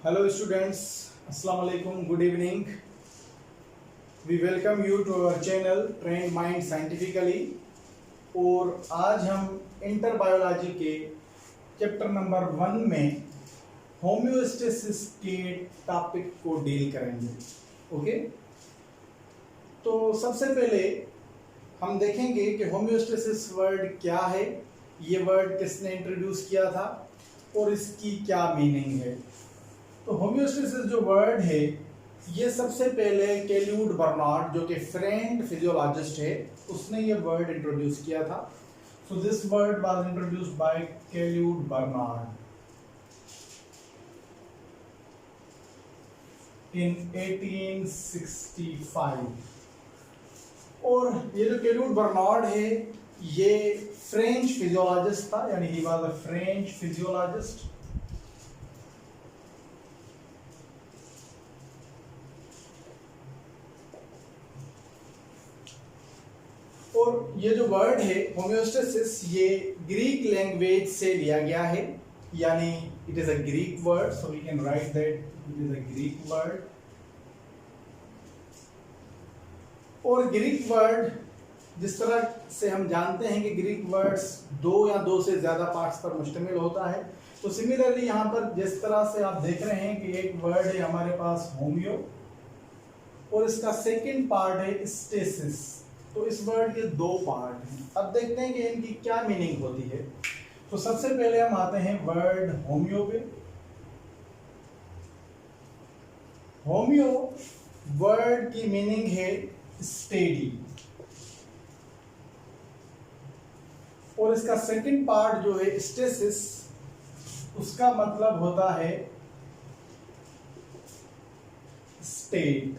Hello students, Assalamu alaikum, good evening. We welcome you to our channel Trained Mind Scientifically. और आज हम inter biology के chapter number 1 में homeostasis के topic को डील करेंगे। ओके, तो सबसे पहले हम देखेंगे कि होम्योस्टेसिस वर्ड क्या है, ये वर्ड किसने इंट्रोड्यूस किया था और इसकी क्या मीनिंग है। तो होम्योस्टेसिस जो वर्ड है ये सबसे पहले कैल्यूड बर्नार्ड जो कि फ्रेंच फिजियोलॉजिस्ट है उसने ये वर्ड इंट्रोड्यूस किया था। So this word was introduced by Claude Bernard in 1865। और ये जो कैल्यूड बर्नार्ड है ये फ्रेंच फिजियोलॉजिस्ट था, यानी he was a French physiologist. और ये जो वर्ड है होम्योस्टेसिस ये ग्रीक लैंग्वेज से लिया गया है, यानी it is a Greek word, so we can write that it is a Greek word. और ग्रीक वर्ड जिस तरह से हम जानते हैं कि ग्रीक वर्ड्स दो या दो से ज्यादा पार्ट्स पर मुश्तमिल होता है, तो सिमिलरली यहाँ पर जिस तरह से आप देख रहे हैं कि एक वर्ड है हमारे पास होम्यो और इसका सेकंड पार्ट है स्टेसिस। तो इस वर्ड के दो पार्ट हैं। अब देखते हैं कि इनकी क्या मीनिंग होती है। तो सबसे पहले हम आते हैं वर्ड होम्यो पे। होम्यो वर्ड की मीनिंग है स्टेडी और इसका सेकंड पार्ट जो है स्टेसिस, उसका मतलब होता है स्टेट।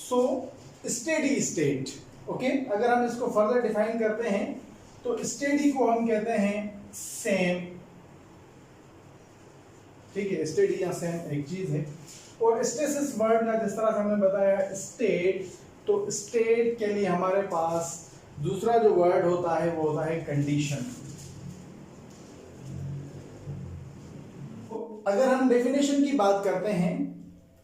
सो स्टेडी स्टेट। ओके, अगर हम इसको फर्दर डिफाइन करते हैं तो स्टेडी को हम कहते हैं सेम। ठीक है, स्टेडी या सेम एक चीज है। और स्टेसिस वर्ड का जिस तरह से हमने बताया स्टेट, तो स्टेट के लिए हमारे पास दूसरा जो वर्ड होता है वो होता है कंडीशन। तो अगर हम डेफिनेशन की बात करते हैं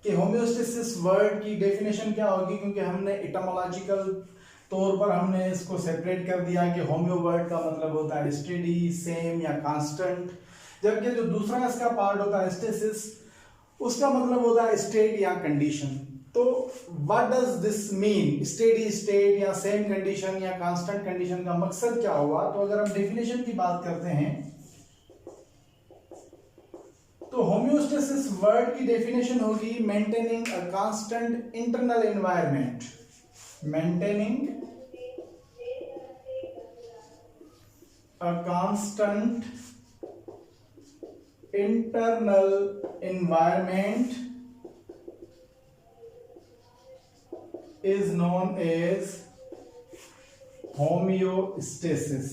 कि होम्योस्टेसिस वर्ड की डेफिनेशन क्या होगी, क्योंकि हमने इटमोलॉजिकल तौर पर हमने इसको सेपरेट कर दिया कि होम्यो वर्ड का मतलब होता है स्टेडी, सेम या कांस्टेंट, जबकि जो दूसरा इसका पार्ट होता है स्टेसिस, उसका मतलब होता है स्टेट या कंडीशन। तो what does this mean, steady state या सेम कंडीशन या कांस्टेंट कंडीशन का मकसद क्या हुआ। तो अगर हम डेफिनेशन की बात करते हैं तो होम्योस्टेसिस वर्ड की डेफिनेशन होगी maintaining a constant internal environment. Maintaining a constant internal environment is known as homeostasis.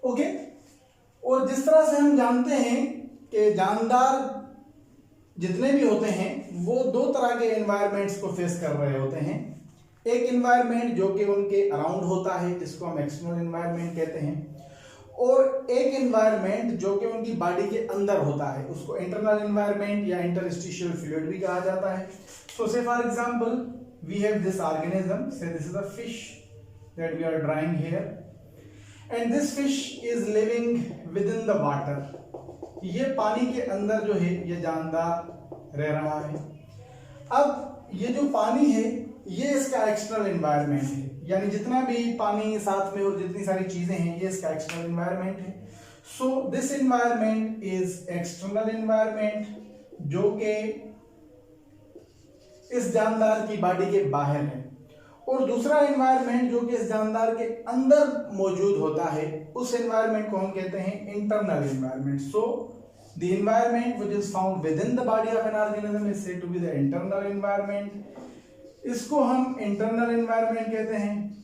Okay, और जिस तरह से हम जानते हैं कि जानदार जितने भी होते हैं वो दो तरह के एनवायरनमेंट्स को फेस कर रहे होते हैं। एक एनवायरनमेंट जो कि उनके अराउंड होता है जिसको हम एक्सटर्नल एनवायरनमेंट कहते हैं, और एक एनवायरनमेंट जो कि उनकी बॉडी के अंदर होता है उसको इंटरनल एनवायरनमेंट या इंटरस्टिशियल फ्लूइड भी कहा जाता है। So say for example we have this organism, say this is a fish that we are drawing here, and this fish is living within the water. ये पानी के अंदर जो है ये जानदार रह रहा है। अब ये जो पानी है ये इसका एक्सटर्नल एनवायरनमेंट है, यानी जितना भी पानी साथ में और जितनी सारी चीजें हैं ये इसका एक्सटर्नल एनवायरनमेंट है। So this environment is external environment जो कि इस जानदार की बॉडी के बाहर है, और दूसरा एनवायरनमेंट जो कि इस जानदार के अंदर मौजूद होता है उस एनवायरनमेंट को हम कहते हैं internal environment. So the environment which is found within the body of an organism is said to be the internal environment. इसको हम इंटरनल एनवायरनमेंट कहते हैं,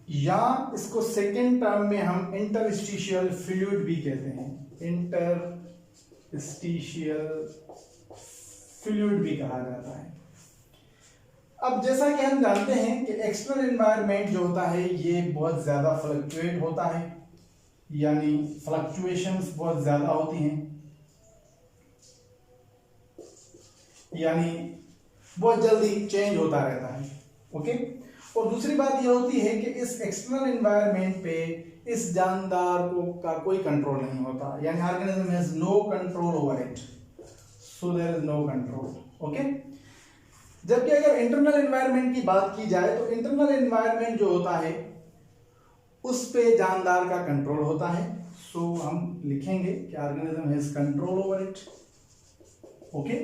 या इसको सेकेंड टर्म में हम इंटरस्टिशियल फ्लूइड भी कहते हैं, इंटरस्टिशियल फ्लूइड भी कहा जाता है। अब जैसा कि हम जानते हैं कि एक्सटर्नल एनवायरनमेंट जो होता है ये बहुत ज्यादा फ्लक्चुएट होता है, यानी फ्लक्चुएशंस बहुत ज्यादा होती हैं, यानी बहुत जल्दी चेंज होता रहता है। ओके, और दूसरी बात यह होती है कि इस एक्सटर्नल एनवायरनमेंट पे इस जानदार को का कोई कंट्रोल नहीं होता, यानी organism has no control over it, so there is no control. Okay, जबकि अगर इंटरनल एनवायरनमेंट की बात की जाए तो इंटरनल एनवायरनमेंट जो होता है उस पे जानदार का कंट्रोल होता है। सो हम लिखेंगे कि organism has control over it. Okay,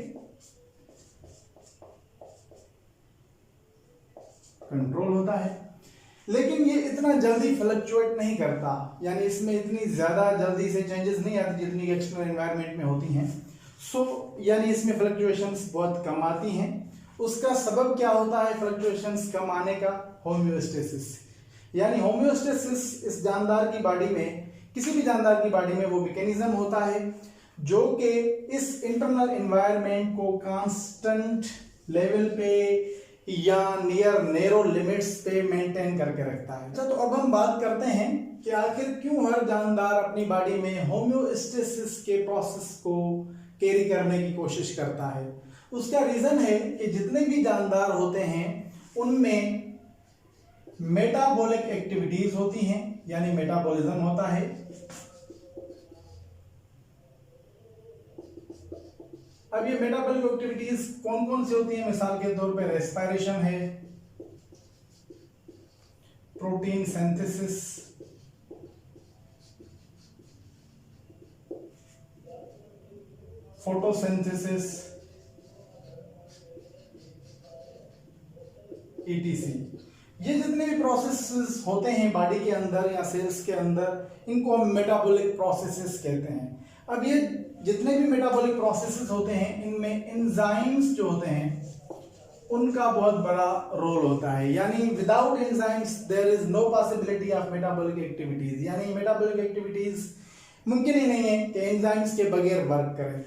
control होता है, लेकिन ये इतना जल्दी फ्लक्चुएट नहीं करता, यानी इसमें इतनी ज्यादा जल्दी से चेंजेस नहीं आती जितनी एक्सटर्नल एनवायरनमेंट में होती हैं। सो यानी इसमें फ्लक्चुएशंस बहुत कम आती हैं। उसका सबब क्या होता है फ्लक्चुएशंस कम आने का? होम्योस्टेसिस, यानी होम्योस्टेसिस इस जानदार की बॉडी में, किसी भी जानदार की बॉडी में वो मैकेनिज्म होता है जो कि इस इंटरनल एनवायरनमेंट को कांस्टेंट लेवल पे या नियर नैरो लिमिट्स पे मेंटेन करके रखता है। तो अब हम बात करते हैं कि आखिर क्यों हर जानदार अपनी बॉडी में होम्योस्टेसिस के प्रोसेस को कैरी करने की कोशिश करता है। उसका रीजन है कि जितने भी जानदार होते हैं उनमें मेटाबॉलिक एक्टिविटीज होती हैं, यानी मेटाबॉलिज्म होता है। अब ये मेटाबॉलिक एक्टिविटीज कौन कौन सी होती हैं? मिसाल के तौर पे रेस्पिरेशन है, प्रोटीन सिंथेसिस, फोटोसिंथेसिस, ईटीसी। ये जितने भी प्रोसेसेस होते हैं बॉडी के अंदर या सेल्स के अंदर, इनको हम मेटाबॉलिक प्रोसेसेस कहते हैं। अब ये जितने भी मेटाबॉलिक प्रोसेसेस होते हैं इनमें एंजाइम्स जो होते हैं उनका बहुत बड़ा रोल होता है, यानी without enzymes there is no possibility of metabolic activities, यानी मेटाबॉलिक एक्टिविटीज मुमकिन ही नहीं है कि एंजाइम्स के बगैर वर्क करें।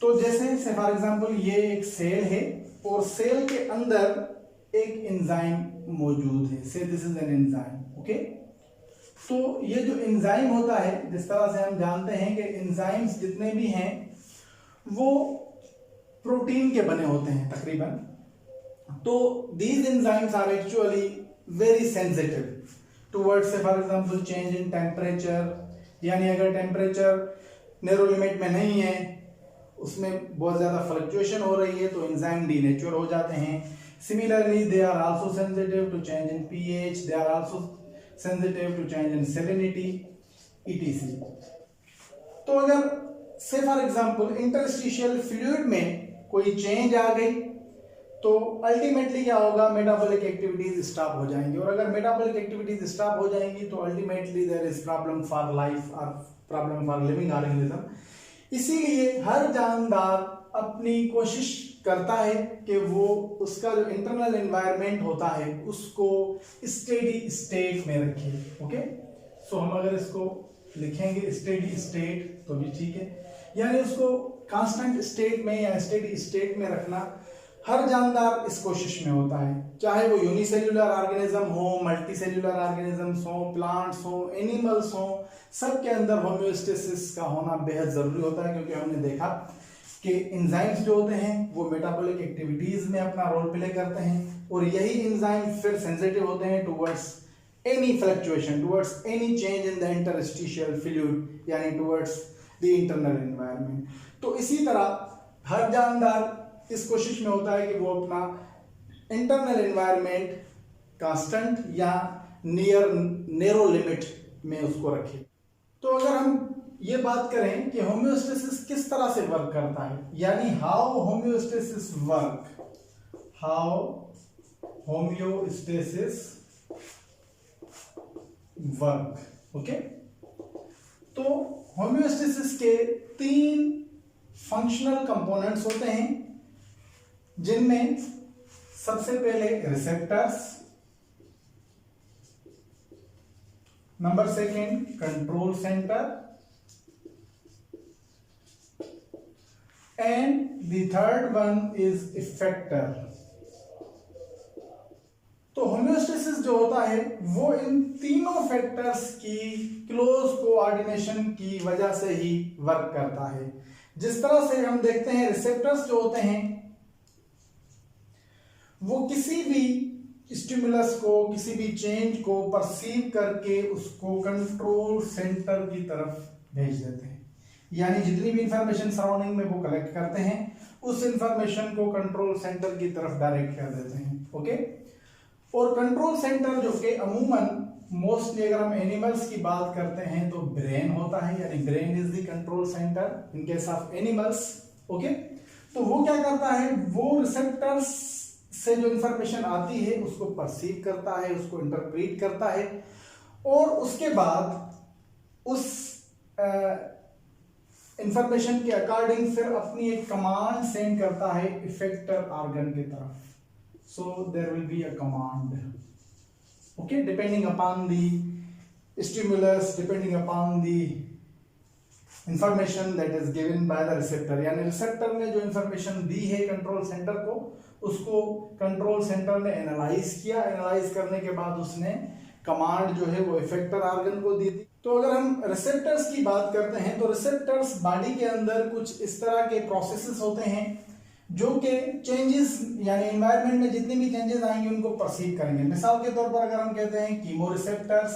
तो जैसे फॉर एग्जांपल ये एक सेल है और सेल के अंदर एक एंजाइम मौजूद है, से this is an enzyme. Okay, तो ये जो एंजाइम होता है, जिस तरह से हम जानते हैं कि एंजाइम्स जितने भी हैं वो प्रोटीन के बने होते हैं तकरीबन, तो these enzymes are actually very sensitive towards say for example change in temperature, यानी अगर टेम्परेचर नैरो लिमिट में नहीं है, उसमें बहुत ज्यादा फ्लक्चुएशन हो रही है, तो एंजाइम डीनेचर हो जाते हैं। Similarly, they are also sensitive to change in pH. They are also sensitive to change in salinity, etc. तो अगर से फॉर एग्जांपल इंटरस्टिशियल फ्लूइड में कोई चेंज आ गई तो अल्टीमेटली क्या होगा? मेटाबॉलिक एक्टिविटीज स्टॉप हो जाएंगी, और अगर मेटाबॉलिक एक्टिविटीज स्टॉप हो जाएंगी तो ultimately there is problem for life और प्रॉब्लम फॉर लिविंग ऑर्गेनिज्म। इसीलिए हर जानदार अपनी कोशिश करता है कि वो उसका जो इंटरनल एनवायरनमेंट होता है उसको स्टेडी स्टेट में रखे। ओके, सो हम अगर इसको लिखेंगे स्टेडी स्टेट तो भी ठीक है, यानी उसको कांस्टेंट स्टेट में या स्टेडी स्टेट में रखना हर जानदार इस कोशिश में होता है, चाहे वो यूनिसेल्युलर ऑर्गेनिज्म हो, मल्टीसेल्युलर ऑर्गेनिजम्स हो, प्लांट्स हो, एनिमल्स हो, सबके अंदर होम्योस्टेसिस का होना बेहद जरूरी होता है, क्योंकि हमने देखा कि एंजाइम्स जो होते हैं वो मेटाबॉलिक एक्टिविटीज में अपना रोल प्ले करते हैं, और यही एंजाइम फिर सेंसिटिव होते हैं towards any fluctuation, towards any change in the interstitial fluid, यानी टुवर्ड्स द इंटरनल एनवायरनमेंट। तो इसी तरह हर जानदार इस कोशिश में होता है कि वो अपना इंटरनल एनवायरनमेंट कांस्टेंट या नियर नैरो लिमिट में उसको रखे। तो अगर हम ये बात करें कि होम्योस्टेसिस किस तरह से वर्क करता है, यानी how homeostasis work, how homeostasis work. Okay, तो होम्योस्टेसिस के 3 फंक्शनल कंपोनेंट्स होते हैं, जिनमें सबसे पहले receptors, number 2 control centre, and the third one is effector। तो होम्योस्टेसिस जो होता है वो इन तीनों फैक्टर्स की क्लोज कोऑर्डिनेशन की वजह से ही वर्क करता है। जिस तरह से हम देखते हैं रिसेप्टर्स जो होते हैं वो किसी भी स्टिमुलस को, किसी भी चेंज को परसीव करके उसको कंट्रोल सेंटर की तरफ भेज देते हैं। यानी जितनी भी इंफॉर्मेशन सराउंडिंग में वो कलेक्ट करते हैं उस इंफॉर्मेशन को कंट्रोल सेंटर की तरफ डायरेक्ट कर देते हैं। ओके, और कंट्रोल सेंटर जो कि अमूमन मोस्टली अगर हम एनिमल्स की बात करते हैं तो ब्रेन होता है, यानी brain is the control centre in case of animals. Okay, तो वो क्या करता है, वो रिसेप्टर्स से जो इंफॉर्मेशन आती है उसको परसीव करता है, उसको इंटरप्रेट करता है और उसके बाद उस इंफॉर्मेशन के अकॉर्डिंग फिर अपनी एक कमांड सेंड करता है इफेक्टर ऑर्गन की तरफ। So there will be a command, okay, depending upon the stimulus, depending upon the information that is given by the receptor। यानी रिसेप्टर ने जो इंफॉर्मेशन दी है कंट्रोल सेंटर को, उसको कंट्रोल सेंटर ने एनालाइज किया, एनालाइज करने के बाद उसने कमांड जो है वो इफेक्टर ऑर्गन को दी थी। तो अगर हम रिसेप्टर्स की बात करते हैं तो रिसेप्टर्स बॉडी के अंदर कुछ इस तरह के प्रोसेसेस होते हैं जो कि चेंजेस यानी एनवायरनमेंट में जितनी भी चेंजेस आएंगे उनको परसीव करेंगे। मिसाल के तौर पर अगर हम कहते हैं कीमोरिसेप्टर्स,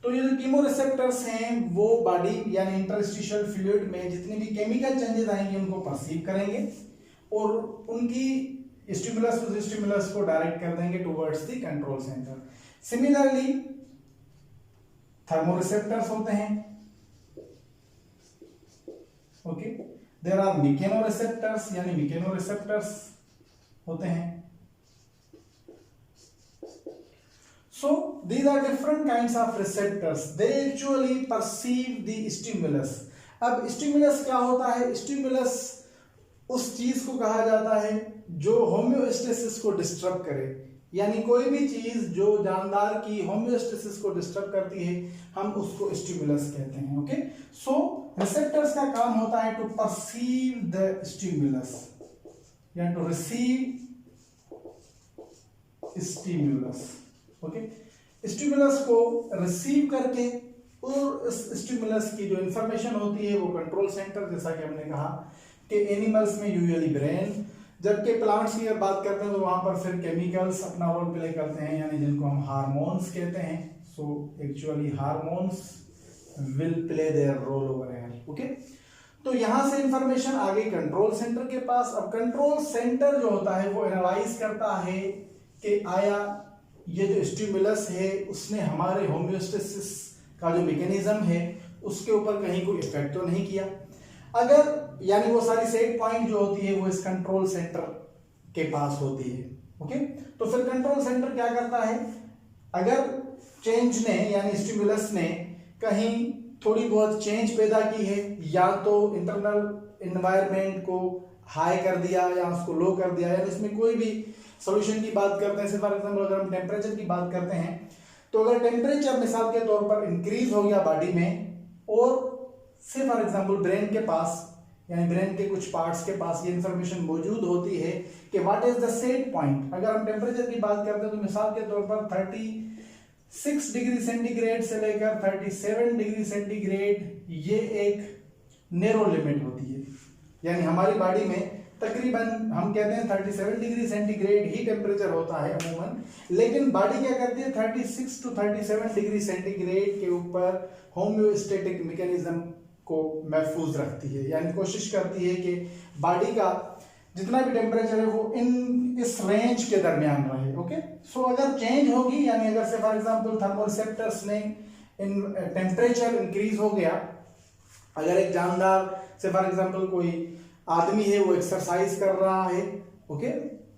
तो ये जो कीमोरिसेप्टर्स हैं वो बॉडी यानी इंटरस्टिशियल फ्लूइड में जितनी भी केमिकल चेंजेस आएंगे उनको परसीव करेंगे और उनकी स्टिमुलस उस स्टिमुलस को डायरेक्ट कर देंगे towards the control centre. Similarly थर्मोरिसेप्टर्स होते हैं। ओके, देयर आर मेकेनोरिसेप्टर्स, यानी मेकेनोरिसेप्टर्स होते हैं। So these are different kinds of receptors. They actually perceive the stimulus. अब स्टिमुलस क्या होता है? स्टिमुलस उस चीज को कहा जाता है जो होम्योस्टेसिस को डिस्टर्ब करे, यानी कोई भी चीज जो जानदार की होम्योस्टेसिस को डिस्टर्ब करती है हम उसको स्टिमुलस कहते हैं। ओके, सो रिसेप्टर्स का काम होता है टू परसीव द स्टिमुलस या to receive stimulus. Okay, stimulus को रिसीव करके और इस स्टिमुलस की जो इंफॉर्मेशन होती है वो कंट्रोल सेंटर, जैसा कि हमने कहा कि एनिमल्स में यूजुअली ब्रेन, जबकि प्लांट्स की बात करते हैं तो वहां पर फिर केमिकल्स अपना रोल प्ले करते हैं, यानी जिनको हम हार्मोन्स कहते हैं। So actually hormones will play their roll over here. Okay, तो यहां से इंफॉर्मेशन आ गई कंट्रोल सेंटर के पास। अब कंट्रोल सेंटर जो होता है वो एनालाइज करता है कि आया ये जो स्टिमुलस है उसने हमारे होम्योस्टेसिस का जो मैकेनिज्म है उसके ऊपर कहीं कोई इफेक्ट तो नहीं किया। अगर यानी वो सारी सेट पॉइंट जो होती है वो इस कंट्रोल सेंटर के पास होती है। ओके, तो फिर कंट्रोल सेंटर क्या करता है, अगर चेंज ने यानी स्टिमुलस ने कहीं थोड़ी बहुत चेंज पैदा की है, या तो इंटरनल एनवायरनमेंट को हाई कर दिया या उसको लो कर दिया, या इसमें कोई भी सॉल्यूशन की बात करते हैं, फॉर एग्जांपल अगर हम टेम्परेचर की बात करते हैं तो अगर टेम्परेचर मिसाल के तौर पर इंक्रीज हो गया बॉडी में और से फॉर एग्जांपल ब्रेन के पास यानी ब्रेन के कुछ पार्ट्स के पास ये इंफॉर्मेशन मौजूद होती है कि what is the set point. अगर हम टेम्परेचर की बात करते हैं तो मिसाल के तौर पर 36 डिग्री सेंटीग्रेड से लेकर 37 डिग्री सेंटीग्रेड ये एक नैरो लिमिट होती है, यानी हमारी बॉडी में तकरीबन हम कहते हैं 37 डिग्री सेंटीग्रेड ही टेम्परेचर होता है अमूमन, लेकिन बॉडी क्या करती है 36 टू 37 डिग्री सेंटीग्रेड के ऊपर होम्योस्टेटिक मैकेनिज्म को महफूज रखती है, यानी कोशिश करती है कि बॉडी का जितना भी टेम्परेचर है वो इस रेंज के दरमियान रहे। ओके, सो अगर चेंज होगी यानी अगर से फॉर एग्जांपल थर्मोरिसेप्टर्स में टेम्परेचर इंक्रीज हो गया, अगर एक जानदार से फॉर एग्जांपल कोई आदमी है वो एक्सरसाइज कर रहा है, ओके,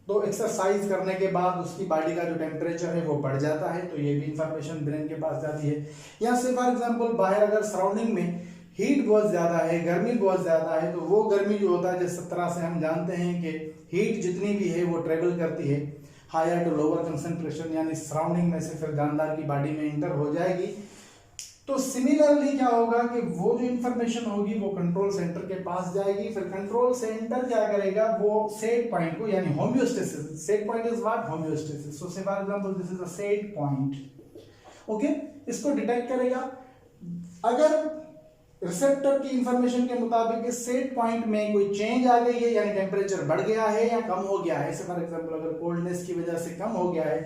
तो एक्सरसाइज करने के बाद उसकी बॉडी का जो टेम्परेचर है वो बढ़ जाता है, तो ये भी इंफॉर्मेशन ब्रेन के पास जाती है। या से फॉर एग्जांपल बाहर अगर सराउंडिंग में हीट बहुत ज्यादा है, गर्मी बहुत ज्यादा है, तो वो गर्मी जो होता है जिस तरह से हम जानते हैं कि हीट जितनी भी है वो ट्रेवल करती है हायर टू लोअर कंसंट्रेशन, यानी सराउंडिंग में से फिर जानदार की बॉडी में इंटर हो जाएगी तो सिमिलरली क्या होगा कि वो जो इंफॉर्मेशन होगी वो कंट्रोल सेंटर के पास जाएगी, फिर कंट्रोल सेंटर क्या करेगा, वो सेट पॉइंट को यानी homeostasis, set point is what, homeostasis, so say for example this is a set point, okay, इसको डिटेक्ट करेगा। अगर रिसेप्टर की इंफॉर्मेशन के मुताबिक इस सेट पॉइंट में कोई चेंज आ गई है, यानी टेम्परेचर बढ़ गया है या कम हो गया है, जैसे फॉर एग्जांपल अगर कोल्डनेस की वजह से कम हो गया है,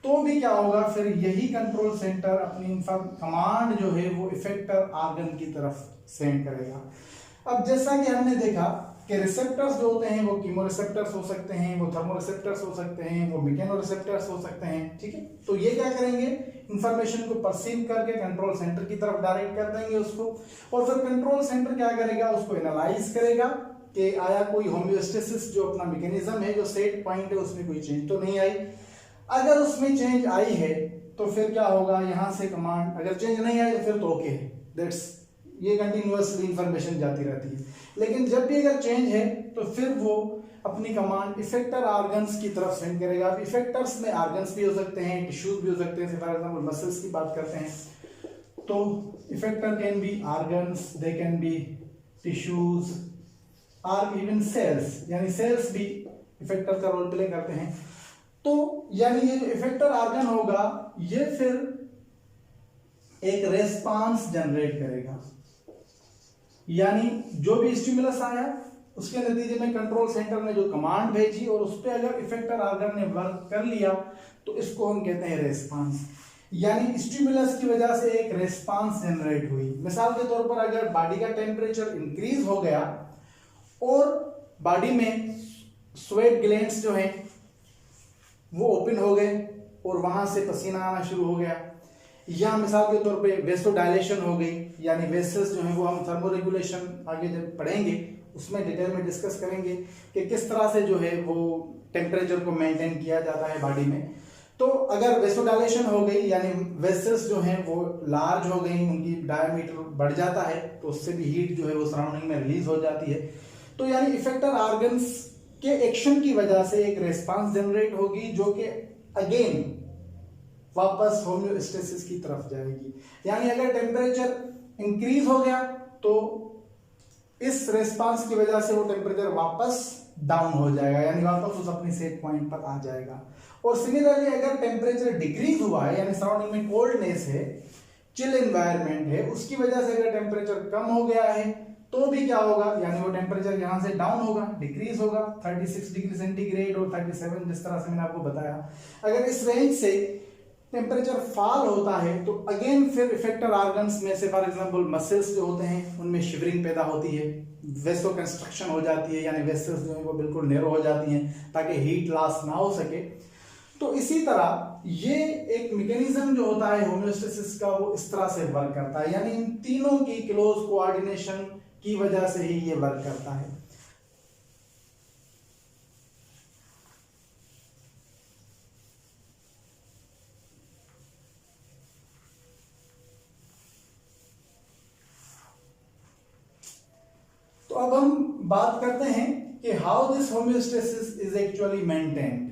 तो भी क्या होगा, फिर यही कंट्रोल सेंटर अपनी कमांड जो है वो इफेक्टर ऑर्गन की तरफ सेंड करेगा। अब जैसा कि हमने देखा कि रिसेप्टर्स जो होते हैं वो कीमोरिसेप्टर्स हो सकते हैं, वो थर्मोरिसेप्टर्स हो सकते हैं, वो मैकेनोरिसेप्टर्स हो सकते हैं, ठीक है। तो ये क्या करेंगे, इंफॉर्मेशन को परसीव करके कंट्रोल सेंटर की तरफ डायरेक्ट कर देंगे उसको, और फिर कंट्रोल सेंटर क्या करेगा, उसको एनालाइज करेगा कि आया कोई होम्योस्टेसिस जो अपना मैकेनिज्म है, जो सेट पॉइंट है, उसमें कोई चेंज तो नहीं आई। अगर उसमें चेंज आई है तो फिर क्या होगा, यहां से कमांड, अगर चेंज नहीं आई तो फिर तो ओके है, दैट्स, ये कंटिन्यूअसली इंफॉर्मेशन जाती रहती है। लेकिन जब भी अगर चेंज है तो फिर वो अपनी कमांड इफेक्टर ऑर्गन्स की तरफ सेंड करेगा। अब इफेक्टर्स में ऑर्गन्स भी हो सकते हैं, टिश्यूज भी हो सकते हैं, फॉर एग्जांपल मसल्स की बात करते हैं तो effector can be organs, they can be tissues और इवन सेल्स, यानी सेल्स भी इफेक्टर का रोल प्ले करते हैं। तो यानी ये जो इफेक्टर ऑर्गन होगा ये फिर एक रेस्पॉन्स जनरेट करेगा, यानी जो भी स्टिमुलस आया उसके नतीजे में कंट्रोल सेंटर ने जो कमांड भेजी और उस पर अगर इफेक्टर ऑर्गन ने वर्क कर लिया तो इसको हम कहते हैं रेस्पॉन्स, यानी स्टिमुलस की वजह से एक रेस्पॉन्स जनरेट हुई। मिसाल के तौर पर अगर बॉडी का टेम्परेचर इंक्रीज हो गया और बॉडी में स्वेट ग्लैंड्स जो हैं वो ओपन हो गए और वहां से पसीना आना शुरू हो गया, या मिसाल के तौर पे वेसोडाइलेशन हो गई, यानी वेसल्स जो है वो हम थर्मोरेगुलेशन आगे जब पढ़ेंगे उसमें डिटेल में डिस्कस करेंगे कि किस तरह से जो है वो टेम्परेचर को मेंटेन किया जाता है बॉडी में। तो अगर वेसोडाइलेशन हो गई यानी वेसल्स जो हैं वो लार्ज हो गई, उनकी डायमीटर बढ़ जाता है, तो उससे भी हीट जो है वो सराउंडिंग में रिलीज हो जाती है। तो यानी इफेक्टर ऑर्गन्स के एक्शन की वजह से एक रेस्पॉन्स जनरेट होगी जो कि अगेन वापस होम्योस्टेसिस की तरफ जाएगी। यानी अगर टेम्परेचर इंक्रीज हो गया तो इस रेस्पॉन्स की वजह से वो टेम्परेचर वापस डाउन हो जाएगा, यानी वापस उस अपनी सेट पॉइंट पर आ जाएगा। और सिमिलरली अगर टेम्परेचर डिक्रीज हुआ है, यानी सराउंडिंग में कोल्डनेस है, चिल एनवायरनमेंट है, उसकी वजह से अगर टेम्परेचर कम हो गया है तो भी क्या होगा, यानी वो टेम्परेचर यहां से डाउन होगा, डिक्रीज होगा 36 डिग्री सेंटीग्रेड और 37, जिस तरह से मैंने आपको बताया। अगर इस रेंज से टेम्परेचर फॉल होता है तो अगेन फिर इफेक्टर ऑर्गन्स में से फॉर एग्जांपल मसल्स जो होते हैं उनमें शिवरिंग पैदा होती है, वेसो कंस्ट्रक्शन हो जाती है, यानी वेसल्स जो है वो बिल्कुल नैरो हो जाती हैं ताकि हीट लॉस ना हो सके। तो इसी तरह ये एक मैकेनिज्म जो होता है होम्योस्टेसिस का वो इस तरह से वर्क करता है, यानी इन तीनों की क्लोज कोऑर्डिनेशन की वजह से ही ये वर्क करता है। तो अब हम बात करते हैं कि how this homeostasis is actually maintained.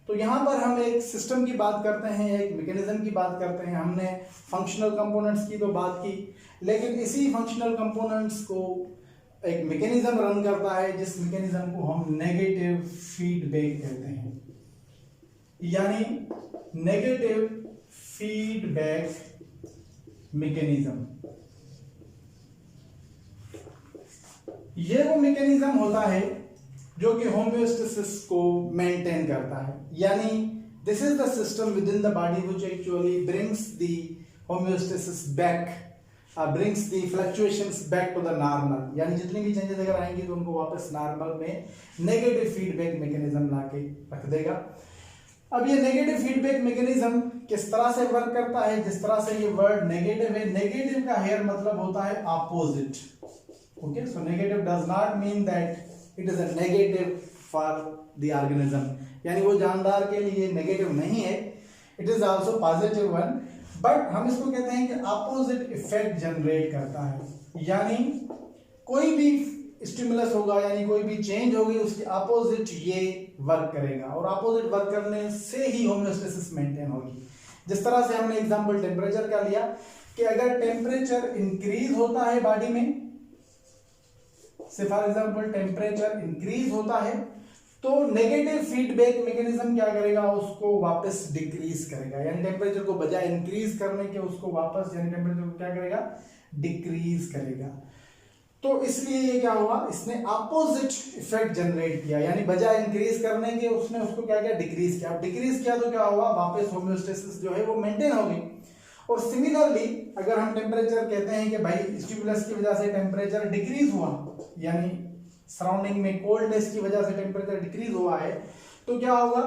तो यहां पर हम एक सिस्टम की बात करते हैं, एक मैकेनिज्म की बात करते हैं। हमने फंक्शनल कंपोनेंट्स की तो बात की, लेकिन इसी फंक्शनल कंपोनेंट्स को एक मैकेनिज्म रन करता है जिस मैकेनिज्म को हम नेगेटिव फीडबैक कहते हैं, यानी नेगेटिव फीडबैक मैकेनिज्म। ये वो मैकेनिज्म होता है जो कि होम्योस्टेसिस को मेंटेन करता है, यानी this is the system within the body which actually brings the homeostasis back, brings the fluctuations back to the normal, यानी जितनी भी चेंजेस अगर आएंगी तो उनको वापस नॉर्मल में नेगेटिव फीडबैक मैकेनिज्म लाके रख देगा। अब ये नेगेटिव फीडबैक मैकेनिज्म किस तरह से वर्क करता है, जिस तरह से ये वर्ड नेगेटिव है, नेगेटिव का हेयर मतलब होता है opposite. Okay, so negative does not mean that it is a negative for the organism, यानी वो जानदार के लिए नेगेटिव नहीं है, it is also positive one, but हम इसको कहते हैं कि opposite effect जनरेट करता है, यानी कोई भी स्टिमुलस होगा यानी कोई भी चेंज होगी उसके अपोजिट ये वर्क करेगा और अपोजिट वर्क करने से ही होम्योस्टेसिस मेंटेन होगी। जिस तरह से हमने एग्जांपल टेम्परेचर का लिया कि अगर टेम्परेचर इंक्रीज होता है बॉडी में, से फॉर एग्जांपल टेम्परेचर इंक्रीज होता है, तो नेगेटिव फीडबैक मैकेनिज्म क्या करेगा, उसको वापस डिक्रीज करेगा, यानी टेम्परेचर को बजाय इंक्रीज करने के उसको वापस, यानी टेम्परेचर को क्या करेगा, डिक्रीज करेगा। तो इसलिए ये क्या हुआ, इसने अपोजिट इफेक्ट जनरेट किया, यानी बजाय इंक्रीज करने के उसने उसको क्या किया, डिक्रीज किया। अब डिक्रीज किया तो क्या हुआ, वापस होम्योस्टेसिस जो है वो मेंटेन हो गई। और सिमिलरली अगर हम टेम्परेचर कहते हैं कि भाई स्टिमुलस की वजह से टेम्परेचर डिक्रीज हुआ, यानी सराउंडिंग में कोल्डनेस की वजह से टेम्परेचर डिक्रीज हुआ है, तो क्या होगा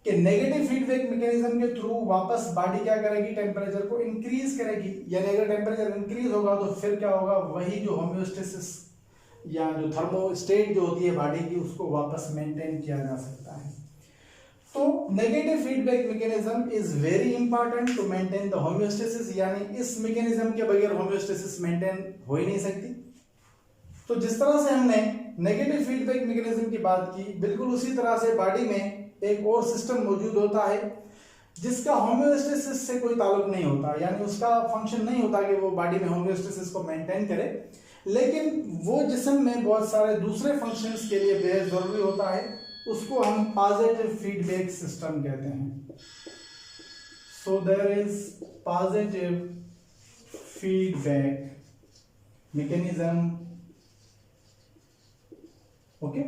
कि नेगेटिव फीडबैक मैकेनिज्म के थ्रू वापस बॉडी क्या करेगी, टेम्परेचर को इंक्रीज करेगी। यानी अगर टेम्परेचर इंक्रीज होगा तो फिर क्या होगा, वही जो होम्योस्टेसिस या जो थर्मोस्टेट जो होती है बॉडी की, उसको वापस मेंटेन किया जा सकता है। तो negative feedback mechanism is very important to maintain the homeostasis, यानी इस मैकेनिज्म के बगैर होम्योस्टेसिस मेंटेन हो ही नहीं सकती। तो जिस तरह से हमने नेगेटिव फीडबैक मैकेनिज्म की बात की, बिल्कुल उसी तरह से बॉडी में एक और सिस्टम मौजूद होता है जिसका होम्योस्टेसिस से कोई ताल्लुक नहीं होता, यानी उसका फंक्शन नहीं होता कि वो बॉडी में होम्योस्टेसिस को मेंटेन करे, लेकिन वो जिस्म में बहुत सारे दूसरे फंक्शंस के लिए बेहद जरूरी होता है, उसको हम पॉजिटिव फीडबैक सिस्टम कहते हैं। So there is positive feedback mechanism. Okay,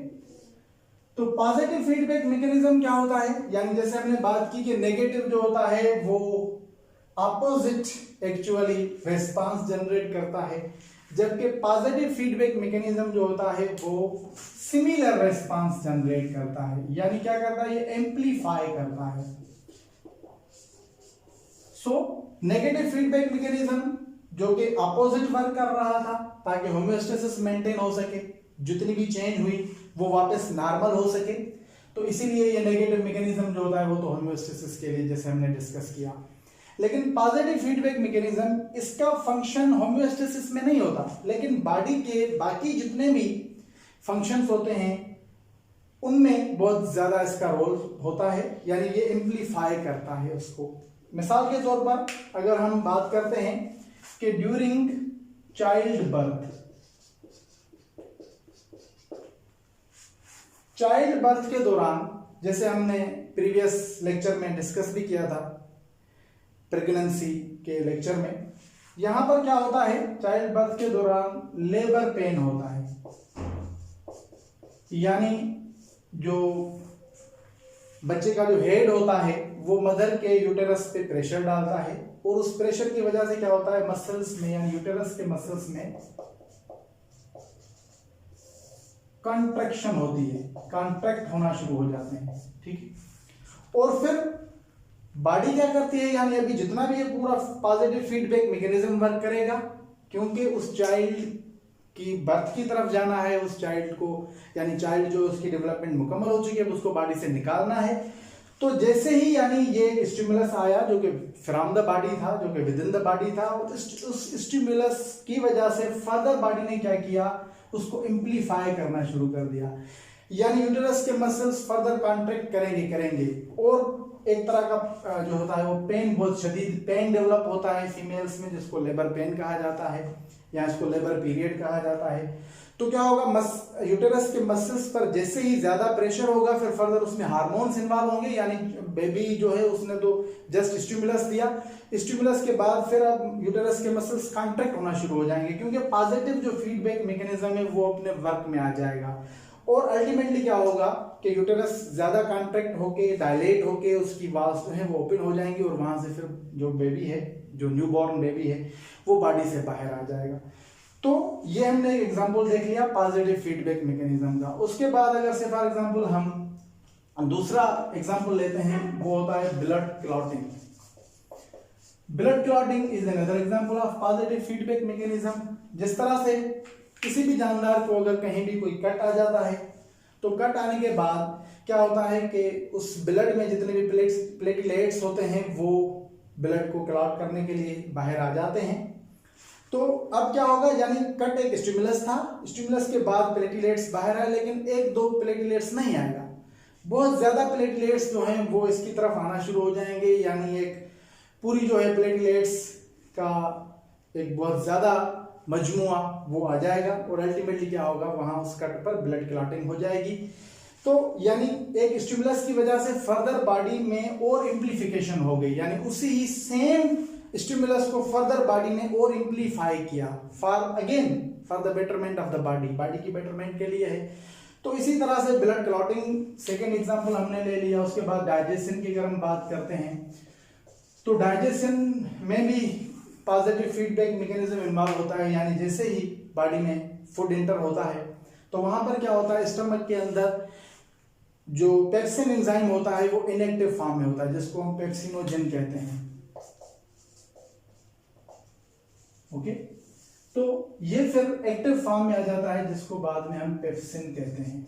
तो पॉजिटिव फीडबैक मैकेनिज्म क्या होता है, यानी जैसे हमने बात की कि नेगेटिव जो होता है वो अपोजिट एक्चुअली रिस्पांस जनरेट करता है, जबकि पॉजिटिव फीडबैक मैकेनिज्म जो होता है वो सिमिलर रिस्पांस जनरेट करता है, यानी क्या करता है, ये एम्पलीफाई करता है। सो नेगेटिव फीडबैक मैकेनिज्म जो कि अपोजिट वर्क कर रहा था ताकि होम्योस्टेसिस मेंटेन हो सके, जितनी भी चेंज हुई वो वापस नॉर्मल हो सके, तो इसीलिए ये नेगेटिव मैकेनिज्म जो होता है वो तो होम्योस्टेसिस के लिए जैसे हमने डिस्कस किया। लेकिन पॉजिटिव फीडबैक मैकेनिज्म, इसका फंक्शन होम्योस्टेसिस में नहीं होता, लेकिन बॉडी के बाकी जितने भी फंक्शंस होते हैं उनमें बहुत ज्यादा इसका रोल होता है, यानी ये एम्पलीफाई करता है उसको। मिसाल के तौर पर अगर हम बात करते हैं कि ड्यूरिंग चाइल्ड बर्थ के दौरान, जैसे हमने प्रीवियस लेक्चर में डिस्कस भी किया था, प्रेगनेंसी के लेक्चर में, यहां पर क्या होता है, चाइल्ड बर्थ के दौरान लेबर पेन होता है, यानी जो बच्चे का जो हेड होता है वो मदर के यूटेरस पे प्रेशर डालता है, और उस प्रेशर की वजह से क्या होता है, मसल्स में यानी यूटेरस के मसल्स में कॉन्ट्रैक्शन होती है, कॉन्ट्रैक्ट होना शुरू हो जाते हैं, ठीक है। और फिर बॉडी क्या करती है, यानी अभी जितना भी ये पूरा पॉजिटिव फीडबैक मैकेनिज्म वर्क करेगा, क्योंकि उस चाइल्ड की बर्थ की तरफ जाना है, उस चाइल्ड को, यानी चाइल्ड जो उसकी डेवलपमेंट मुकम्मल हो चुकी है उसको बॉडी से निकालना है। तो जैसे ही यानी ये स्टिमुलस आया जो कि फ्रॉम द बॉडी था, जो कि विद इन द बॉडी था, उस स्टिमुलस की वजह से फर्दर बॉडी ने क्या किया, उसको एम्पलीफाई करना शुरू कर दिया, यानी यूटेरस के मसल्स फर्दर कॉन्ट्रैक्ट करेंगे और एक तरह का जो होता है वो पेन, बहुत शदीद पेन डेवलप होता है फीमेल्स में, जिसको लेबर पेन कहा जाता है या इसको लेबर पीरियड कहा जाता है। तो क्या होगा, यूटेरस के मसल्स पर जैसे ही ज्यादा प्रेशर होगा, फिर फर्दर उसमें हार्मोन्स इन्वॉल्व होंगे, यानी बेबी जो है उसने तो जस्ट स्टिमुलस दिया, स्टिमुलस के बाद फिर अब यूटेरस के मसल्स कॉन्ट्रैक्ट होना शुरू हो जाएंगे, क्योंकि पॉजिटिव जो फीडबैक मैकेनिज्म है वो अपने वर्क में आ जाएगा, और अल्टीमेटली क्या होगा कि यूटेरस ज्यादा कॉन्ट्रैक्ट होके, डायलेट होके, उसकी वाल्स जो है वो ओपन हो जाएंगी, और वहां से फिर जो बेबी है, जो न्यूबॉर्न बेबी है, वो बॉडी से बाहर आ जाएगा। तो ये हमने एक एग्जांपल देख लिया पॉजिटिव फीडबैक मैकेनिज्म का। उसके बाद अगर से फॉर एग्जांपल हम दूसरा एग्जांपल लेते हैं, वो होता है blood clotting. Blood clotting is another example of positive feedback mechanism. जिस तरह से किसी भी जानदार को अगर कहीं भी कोई कट आ जाता है, तो कट आने के बाद क्या होता है कि उस ब्लड में जितने भी प्लेटलेट्स होते हैं वो ब्लड को क्लॉट करने के लिए बाहर आ जाते हैं। तो अब क्या होगा, यानी कट एक स्टिमुलस था, स्टिमुलस के बाद प्लेटलेट्स बाहर आए, लेकिन एक दो प्लेटलेट्स नहीं आएगा, बहुत ज्यादा प्लेटलेट्स जो हैं वो इसकी तरफ आना शुरू हो जाएंगे, यानी एक पूरी जो है प्लेटलेट्स का एक बहुत ज़्यादा मजमुआ वो आ जाएगा और अल्टीमेटली क्या होगा, वहाँ उस कट पर ब्लड क्लॉटिंग हो जाएगी। तो यानी एक स्टिमुलस की वजह से फर्दर बॉडी में और इम्प्लीफिकेशन हो गई, यानी उसी ही सेम स्टिमुलस को फर्दर बॉडी ने और इम्प्लीफाई किया for the betterment of the body की बेटरमेंट के लिए है। तो इसी तरह से ब्लड क्लॉटिंग सेकेंड एग्जांपल हमने ले लिया। उसके बाद डाइजेशन की अगर हम बात करते हैं तो डाइजेशन में भी पॉजिटिव फीडबैक मैकेनिज्म इन्वॉल्व होता है, यानी जैसे ही बॉडी में फूड इंटर होता है तो वहां पर क्या होता है, स्टमक के अंदर जो पेप्सिन एंजाइम होता है वो इनएक्टिव फॉर्म में होता है, जिसको हम पेप्सिनोजेन कहते हैं। ओके, तो ये फिर एक्टिव फॉर्म में आ जाता है, जिसको बाद में हम पेप्सिन कहते हैं।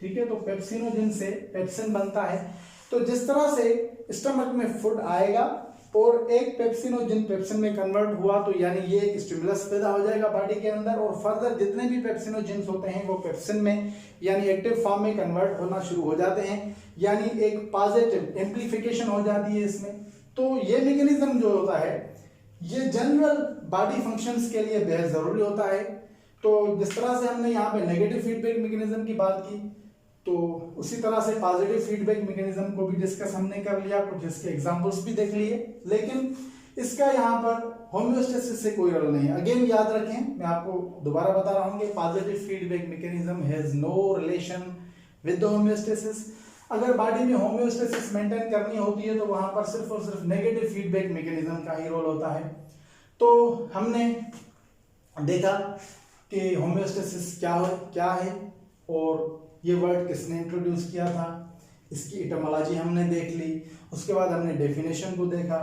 ठीक है, तो पेप्सिनोजेन से पेप्सिन बनता है। तो जिस तरह से स्टमक में फूड आएगा और एक पेप्सिनोजेन पेप्सिन में कन्वर्ट हुआ, तो यानी ये एक स्टिमुलस पैदा हो जाएगा बॉडी के अंदर, और फर्दर जितने भी पेप्सिनोजेन्स होते हैं वो पेप्सिन में यानी एक्टिव फॉर्म में कन्वर्ट होना शुरू हो जाते हैं, यानी एक पॉजिटिव एम्प्लीफिकेशन हो जाती है इसमें। तो ये मैकेनिज्म जो होता है ये जनरल बॉडी फंक्शंस के लिए बेहद जरूरी होता है। तो जिस तरह से हमने यहाँ पे नेगेटिव फीडबैक मैकेनिज्म की बात की, तो उसी तरह से पॉजिटिव फीडबैक मैकेनिज्म को भी डिस्कस हमने कर लिया, कुछ इसके एग्जांपल्स भी देख लिए, लेकिन इसका यहाँ पर होम्योस्टेसिस से कोई रोल नहीं है। अगेन याद रखें, मैं आपको दोबारा बता रहा हूँ कि positive feedback mechanism has no relation with the homeostasis. अगर बॉडी में होम्योस्टेसिस मेंटेन करनी होती है तो वहां पर सिर्फ और सिर्फ नेगेटिव फीडबैक मैकेनिज्म का ही रोल होता है। तो हमने देखा कि होम्योस्टेसिस क्या है और ये वर्ड किसने इंट्रोड्यूस किया था, इसकी इटमोलॉजी हमने देख ली। उसके बाद हमने डेफिनेशन को देखा,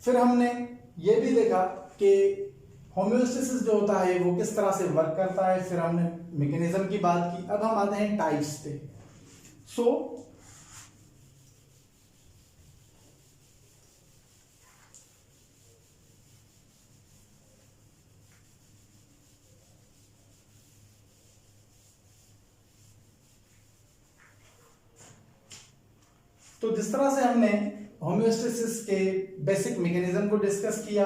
फिर हमने ये भी देखा कि होम्योस्टेसिस जो होता है वो किस तरह से वर्क करता है, फिर हमने मैकेनिज्म की बात की। अब हम आते हैं टाइप्स पे। तो जिस तरह से हमने होम्योस्टेसिस के बेसिक मैकेनिज्म को डिस्कस किया,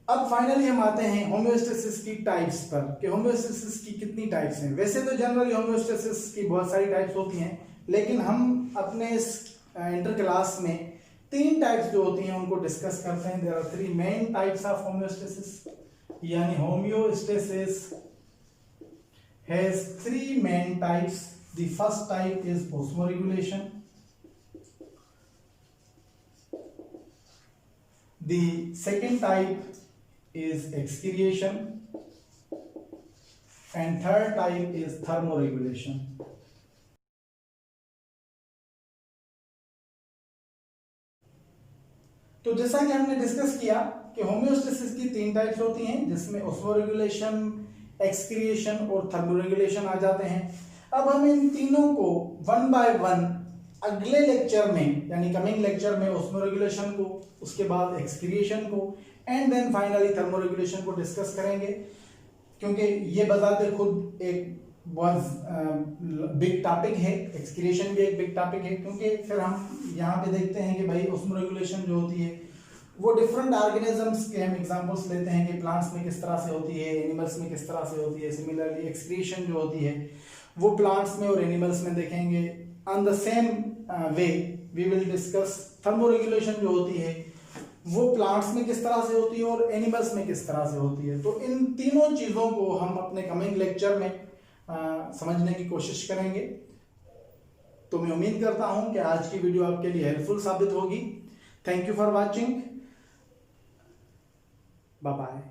अब फाइनली हम आते हैं होम्योस्टेसिस की टाइप्स पर कि होम्योस्टेसिस की कितनी टाइप्स हैं। वैसे तो जनरली होम्योस्टेसिस की बहुत सारी टाइप्स होती हैं, लेकिन हम अपने इस इंटर क्लास में 3 टाइप्स जो होती हैं उनको डिस्कस करते हैं। There are 3 main types of homeostasis, यानी homeostasis has 3 main types. The first type is osmoregulation, the second type is excretion, and third type is thermoregulation. तो जैसा कि हमने डिस्कस किया कि होम्योस्टेसिस की 3 टाइप्स होती हैं, जिसमें ऑस्मोरेगुलेशन, एक्सक्रिएशन और थर्मोरेगुलेशन आ जाते हैं। अब हम इन तीनों को वन बाय वन अगले लेक्चर में, यानी कमिंग लेक्चर में ऑस्मोरेगुलेशन को, उसके बाद एक्सक्रिएशन को एंड देन फाइनली थर्मोरेगुलेशन को डिस्कस करेंगे, क्योंकि ये बताते खुद एक बहुत बिग टॉपिक है। एक्सक्रिएशन भी एक बिग टॉपिक है, क्योंकि फिर हम यहाँ पे देखते हैं कि भाई ऑस्मोरेगुलेशन जो होती है वो डिफरेंट ऑर्गेनिजम्स के हम एग्जांपल्स लेते हैं कि प्लांट्स में किस तरह से होती है, एनिमल्स में किस तरह से होती है। सिमिलरली एक्सक्रीशन जो होती है वो प्लांट्स में और एनिमल्स में देखेंगे। On the same way we will discuss thermoregulation जो होती है वो प्लांट्स में किस तरह से होती है और एनिमल्स में किस तरह से होती है। तो इन तीनों चीज़ों को हम अपने कमिंग लेक्चर में समझने की कोशिश करेंगे। तो मैं उम्मीद करता हूं कि आज की वीडियो आपके लिए हेल्पफुल साबित होगी। Thank you for watching, bye bye.